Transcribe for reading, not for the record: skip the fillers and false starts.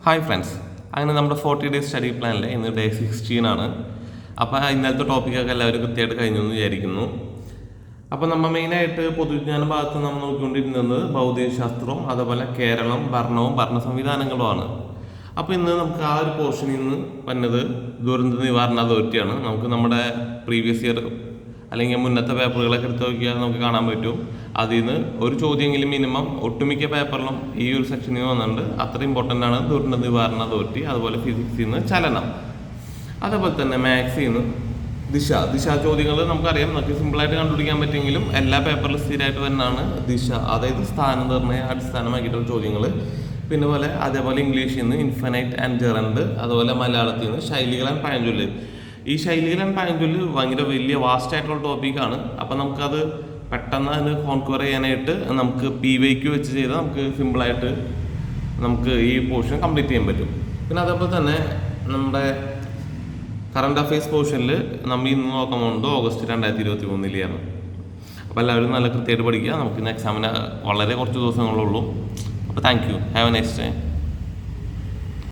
Hi friends, അങ്ങനെ നമ്മുടെ 40 days study പ്ലാനിൽ ഇന്ന് ഡേ 16 ആണ്. അപ്പോൾ ഇന്നലത്തെ ടോപ്പിക്കൊക്കെ എല്ലാവരും കൃത്യമായിട്ട് കഴിഞ്ഞു എന്ന് വിചാരിക്കുന്നു. അപ്പോൾ നമ്മൾ മെയിനായിട്ട് പൊതുവിജ്ഞാന ഭാഗത്ത് നമ്മൾ നോക്കിക്കൊണ്ടിരുന്നത് ഭൗതികശാസ്ത്രവും അതുപോലെ കേരളം, ഭരണവും ഭരണ സംവിധാനങ്ങളുമാണ്. അപ്പോൾ ഇന്ന് നമുക്ക് ആ ഒരു പോർഷനിൽ നിന്ന് വന്നത് ദുരന്ത നിവാരണ അതോറിറ്റിയാണ്. നമുക്ക് നമ്മുടെ പ്രീവിയസ് ഇയർ അല്ലെങ്കിൽ മുന്നത്തെ പേപ്പറുകളൊക്കെ എടുത്ത് നോക്കിയാൽ നമുക്ക് കാണാൻ പറ്റും. അതിൽ നിന്ന് ഒരു ചോദ്യമെങ്കിലും മിനിമം ഒട്ടുമിക്ക പേപ്പറിലും ഈ ഒരു സെക്ഷനിൽ നിന്ന് വന്നിട്ടുണ്ട്. അത്ര ഇമ്പോർട്ടൻ്റ് ആണ് ദുരന്ത നിവാരണ അതോറിറ്റി. അതുപോലെ ഫിസിക്സിൽ നിന്ന് ചലനം, അതേപോലെ തന്നെ മാത്സിൽ നിന്ന് ദിശ ചോദ്യങ്ങൾ നമുക്കറിയാം, നമുക്ക് സിമ്പിളായിട്ട് കണ്ടുപിടിക്കാൻ പറ്റുമെങ്കിലും എല്ലാ പേപ്പറിലും സ്ഥിരമായിട്ട് തന്നെയാണ് ദിശ, അതായത് സ്ഥാനനിർണ്ണയ അടിസ്ഥാനമാക്കിയിട്ടുള്ള ചോദ്യങ്ങൾ. പിന്നെ പോലെ അതേപോലെ ഇംഗ്ലീഷിൽ നിന്ന് ഇൻഫിനൈറ്റ് ആൻഡ് ജെറൻഡ്, അതുപോലെ മലയാളത്തിൽ നിന്ന് ശൈലികൾ ആൻഡ് പഴഞ്ചൊല്ല്. ഈ ശൈലികൾ ആൻഡ് പഴഞ്ചൊല്ല് ഭയങ്കര വലിയ വാസ്റ്റ് ആയിട്ടുള്ള ടോപ്പിക്കാണ്. അപ്പം നമുക്കത് പെട്ടെന്ന് അതിന് കോൺക്വർ ചെയ്യാനായിട്ട് നമുക്ക് PYQ വെച്ച് ചെയ്താൽ നമുക്ക് സിമ്പിളായിട്ട് നമുക്ക് ഈ പോർഷൻ കംപ്ലീറ്റ് ചെയ്യാൻ പറ്റും. പിന്നെ അതേപോലെ തന്നെ നമ്മുടെ കറണ്ട് അഫയേഴ്സ് പോർഷനിൽ നമ്മൾ ഇന്ന് നോക്കാൻ പോകുന്നത് ഓഗസ്റ്റ് 2023 അപ്പോൾ എല്ലാവരും നല്ല കൃത്യമായിട്ട് പഠിക്കുക. നമുക്ക് ഇന്ന് എക്സാമിന് വളരെ കുറച്ച് ദിവസങ്ങളുള്ളൂ. അപ്പോൾ thank you, have A nice day.